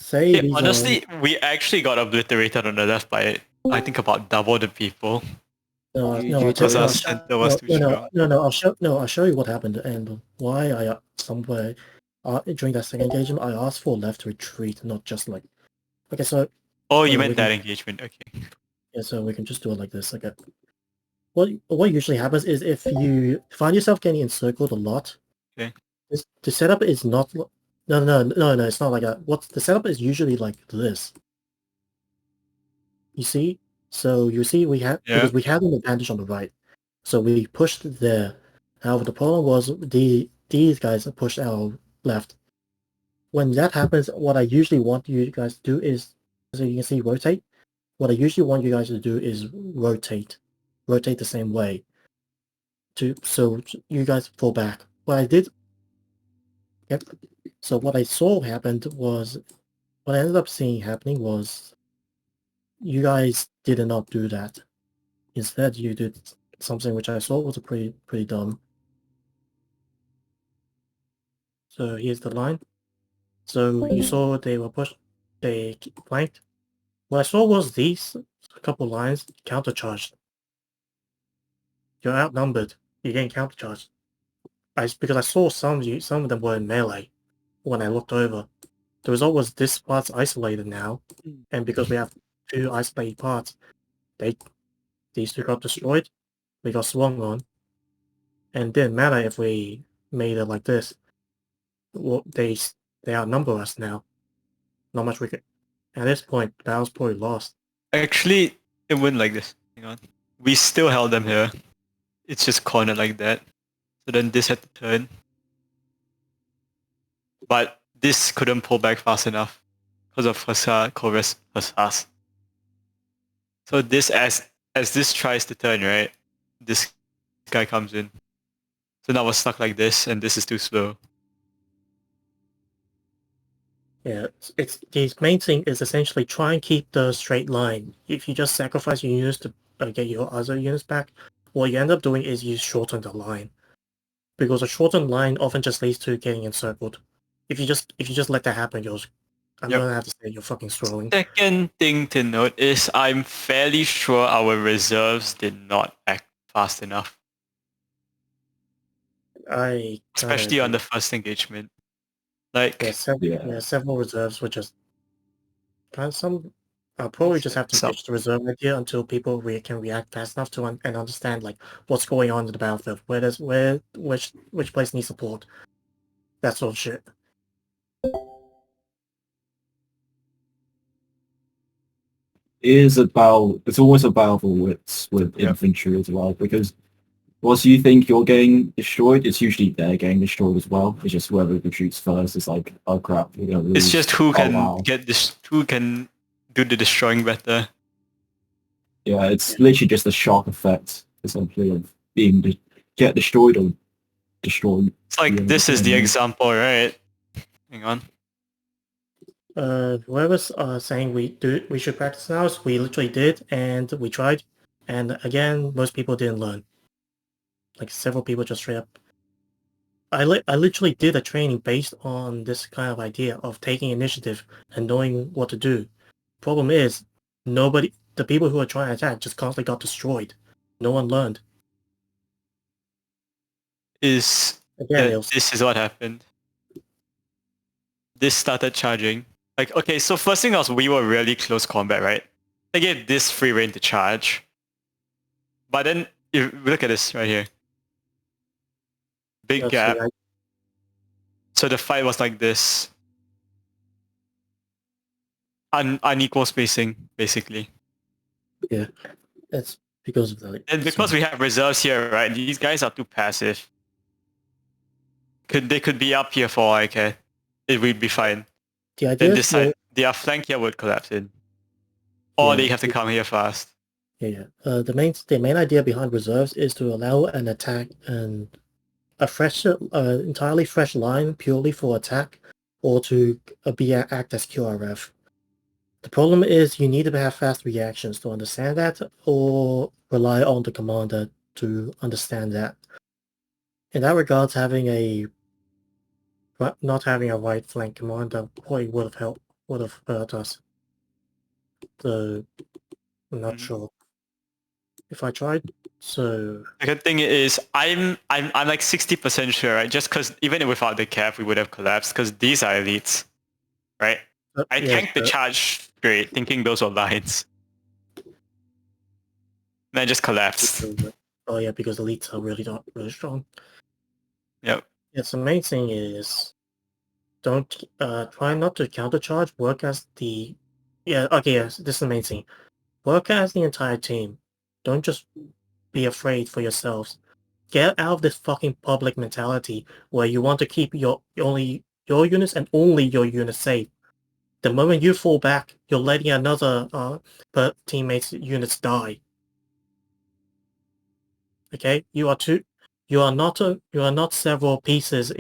say Yeah, these honestly, we actually got obliterated on the left by, I think, about double the people. no, You, no, you I'll tell Because you, our Toya. center was too no, strong. I'll show you what happened and why I somewhere during that second engagement I asked for left retreat, not just like okay, so Oh, you we meant can that engagement. Okay. yeah, so we can just do it like this. Okay, what usually happens is if you find yourself getting encircled a lot, Okay. the setup is not no, it's not like that. What the setup is usually like this. You see, so you see we had Yeah. because we had an advantage on the right, so we pushed there. However, the problem was these guys pushed our left. When that happens, what I usually want you guys to do is, so you can see rotate. What I usually want you guys to do is rotate the same way. So you guys fall back. What I did, yep. So what I saw happened was, what I ended up seeing happening was, you guys did not do that. Instead, you did something which I saw was pretty dumb. So here's the line. So you saw they were pushed, they flanked. What I saw was these couple lines countercharged. You're outnumbered. You're getting countercharged. Because I saw some of them were in melee when I looked over. The result was this part's isolated now, and because we have two isolated parts, these two got destroyed. We got swung on, and it didn't matter if we made it like this. Well, they outnumber us now. Not much we could. At this point, the battle's probably lost. Actually, it went like this. Hang on. We still held them here. It's just cornered like that. So then this had to turn. But this couldn't pull back fast enough because of Chorus Hussars. So this as this tries to turn, right? This guy comes in. So now we're stuck like this, and this is too slow. Yeah, it's the main thing is essentially try and keep the straight line. If you just sacrifice your units to get your other units back, what you end up doing is you shorten the line, because a shortened line often just leads to getting encircled. If you just let that happen, I'm Yep. gonna have to say you're fucking strolling. Second thing to note is I'm fairly sure our reserves did not act fast enough, especially on the first engagement. Like, Several reserves were just some. I'll probably just have to ditch the reserve idea until people can react fast enough to and understand like what's going on in the battlefield. Which place needs support. That sort of shit. It's always a battle for wits with infantry as well, because once you think you're getting destroyed, it's usually they're getting destroyed as well. It's just whoever retreats first is like, oh crap, we're gonna lose. it's just who can wow. who can do the destroying better. Yeah, it's literally just a shock effect, essentially, of get destroyed or destroyed. It's like this is the example, right? Hang on. Whoever's saying we should practice now, we literally did, and we tried, and again, most people didn't learn. Like several people just straight up. I literally did a training based on this kind of idea of taking initiative and knowing what to do. Problem is, the people who are trying to attack just constantly got destroyed. No one learned. This is what happened. This started charging. Like, okay, so first thing was we were really close combat, right? They gave this free reign to charge. But then, if we look at this right here. Big gap. So the fight was like this. Unequal spacing, basically. Yeah, that's because of the... And because we have reserves here, right? These guys are too passive. They could be up here for all I care. It would be fine. The idea then this side, their flank here would collapse in. Or they have to come here fast. Yeah. The main idea behind reserves is to allow an attack and a fresh, entirely fresh line purely for attack, or to act as QRF. The problem is you need to have fast reactions to understand that, or rely on the commander to understand that. In that regards, not having a right flank commander probably would have helped. would have hurt us. So I'm not Mhm. sure if I tried. So The good thing is I'm like 60% sure, right? Just because even without the cap, we would have collapsed because these are elites, right? I yeah, tanked the charge straight, thinking those were lines. And I just collapsed. oh yeah, because elites are really not really strong. Yep. Yes, the main thing is don't try not to countercharge. Work as the yes, this is the main thing. Work as the entire team. Don't just be afraid for yourselves. Get out of this fucking public mentality where you want to keep only your units and only your units safe. The moment you fall back, you're letting another teammate's units die. Okay, you are not several pieces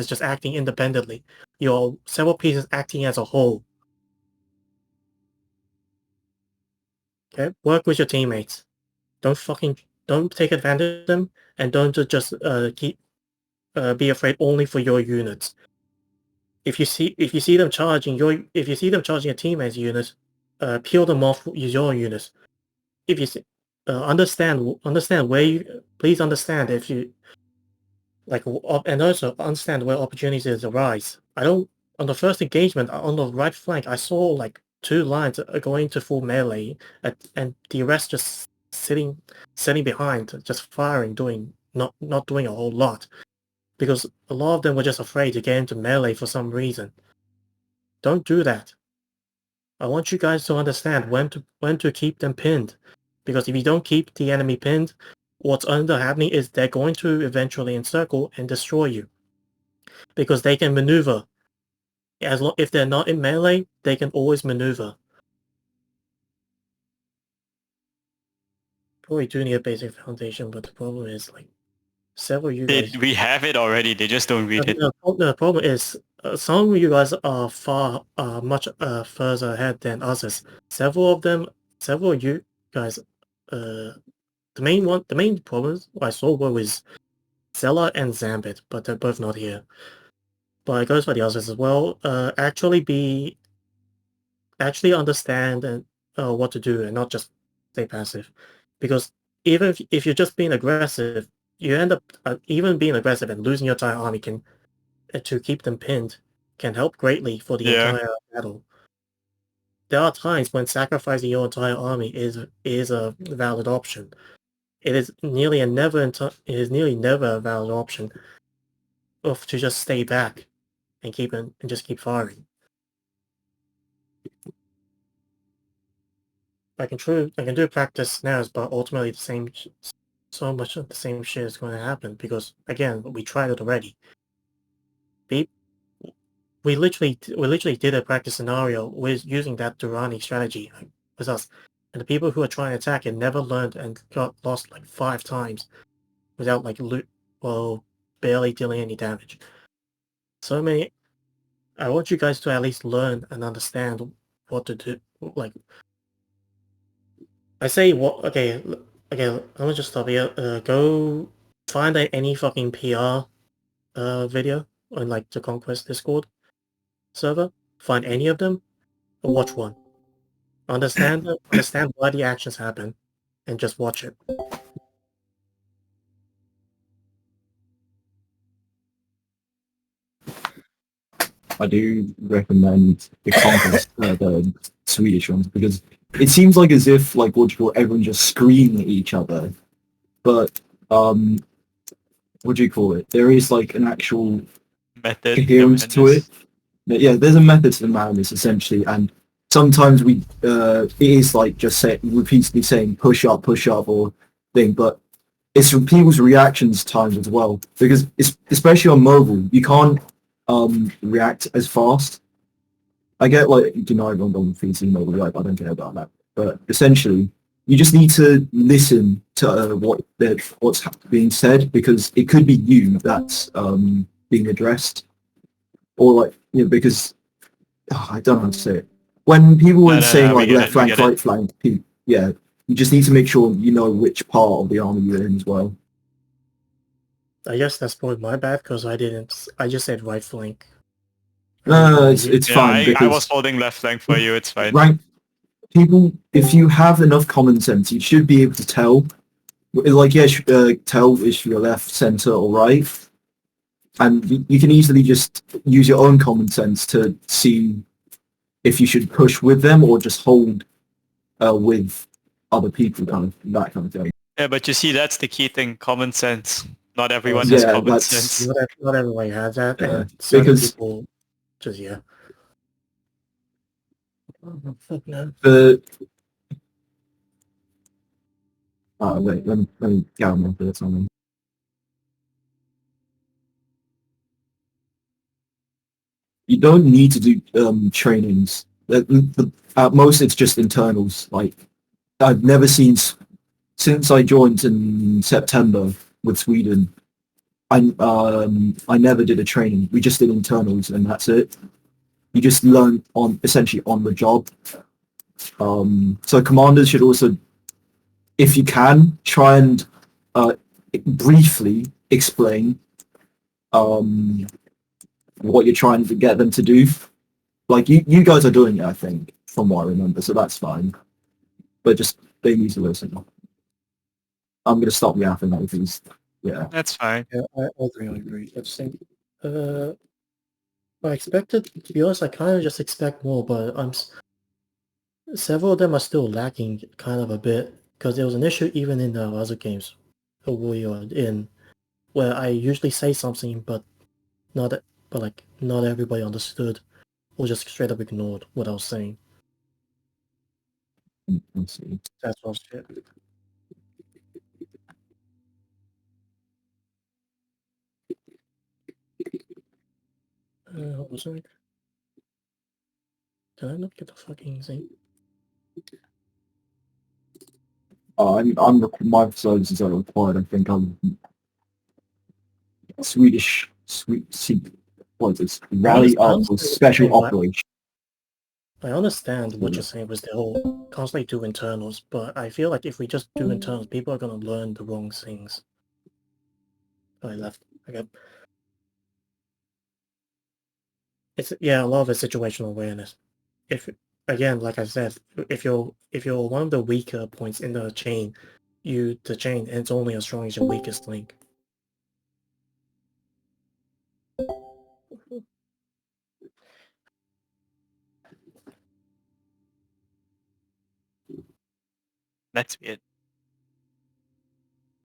just acting independently. You're several pieces acting as a whole. Okay, work with your teammates. Don't take advantage of them, and don't just be afraid only for your units. If you see them charging a teammate's unit, peel them off with your units. If you see, understand where you please understand if you and also understand where opportunities arise. I don't On the first engagement on the right flank, I saw like two lines going to full melee, and the rest just sitting behind, just firing, doing not doing a whole lot, because a lot of them were just afraid to get into melee for some reason. Don't do that. I want you guys to understand when to keep them pinned, because if you don't keep the enemy pinned, what's happening is they're going to eventually encircle and destroy you, because they can maneuver. If they're not in melee, they can always maneuver. Probably do need a basic foundation, but the problem is like several of you guys. We have it already. They just don't read it. The problem is some of you guys are much further ahead than others. Several of you guys. The main problems I saw were with Zella and Zambit, but they're both not here. But it goes for the others as well. Actually understand and what to do, and not just stay passive. Because even if you're just being aggressive, you end up even being aggressive and losing your entire army to keep them pinned can help greatly for the Yeah. entire battle. There are times when sacrificing your entire army is a valid option. It is nearly never a valid option of to just stay back and just keep firing. I can do practice snares, but ultimately so much of the same shit is going to happen because again, we tried it already. We we literally did a practice scenario with using that Durrani strategy with us, and the people who are trying to attack it never learned and got lost like 5 times without barely dealing any damage. So many. I want you guys to at least learn and understand what to do. Like I say, what? Okay. Let me just stop here. Go find any fucking PR video on like the Conquest Discord server. Find any of them and watch one. Understand why the actions happen, and just watch it. I do recommend the Conquest, the Swedish ones, because it seems like as if like what do you call everyone just screaming at each other, but what do you call it? There is like an actual Method. coherence to it. Yeah, there's a method to the madness essentially, and sometimes it is like just repeatedly saying push up or thing, but it's from people's reactions times as well, because it's especially on mobile you can't react as fast. I get like denied on PC mobile, like I don't care about that, but essentially you just need to listen to what's being said, because it could be you that's being addressed, or like because I don't know how to say it. When people were saying We like get left it. We flank, get it. right flank, yeah, you just need to make sure you know which part of the army you're in as well. I guess that's probably my bad because I didn't. I just said right flank. No, it's Yeah, fine I because was holding left flank for you. It's fine. rank people. If you have enough common sense, you should be able to tell. Like, yeah, tell if you're left, center, or right, and you can easily just use your own common sense to see if you should push with them or just hold with other people, that kind of thing. Yeah, but you see, that's the key thing: common sense. Not everyone has Yeah, common that's sense. Not everybody has that, and certain because people just yeah. Oh, fuck no. the wait, let me get on my thoughts on them. You don't need to do trainings. At most, it's just internals. Like I've never seen since I joined in September with Sweden. I never did a training. We just did internals, and that's it. You just learn on essentially on the job. So commanders should also, if you can, try and briefly explain um, what you're trying to get them to do. Like you guys are doing it, I think, from what I remember, so that's fine. But just they need to listen. I'm gonna stop yapping now because yeah. That's fine. Yeah, I agree. I just think, I expected, to be honest, I kind of just expect more, but several of them are still lacking kind of a bit, because there was an issue even in the other games we are in, where I usually say something, but not, but like, not everybody understood, or just straight up ignored what I was saying. Let's see. That's all shit. What was I? Did I not get the fucking thing? My services are required. I think I'm Swedish. What is this? Rally I up for understand what you're special saying, operation. I understand what Yeah. you're saying with the whole constantly do internals, but I feel like if we just do internals, people are gonna learn the wrong things. I left. Okay. It's a lot of it's situational awareness. If again, like I said, if you're one of the weaker points in the chain, and it's only as strong as your weakest link. That's weird.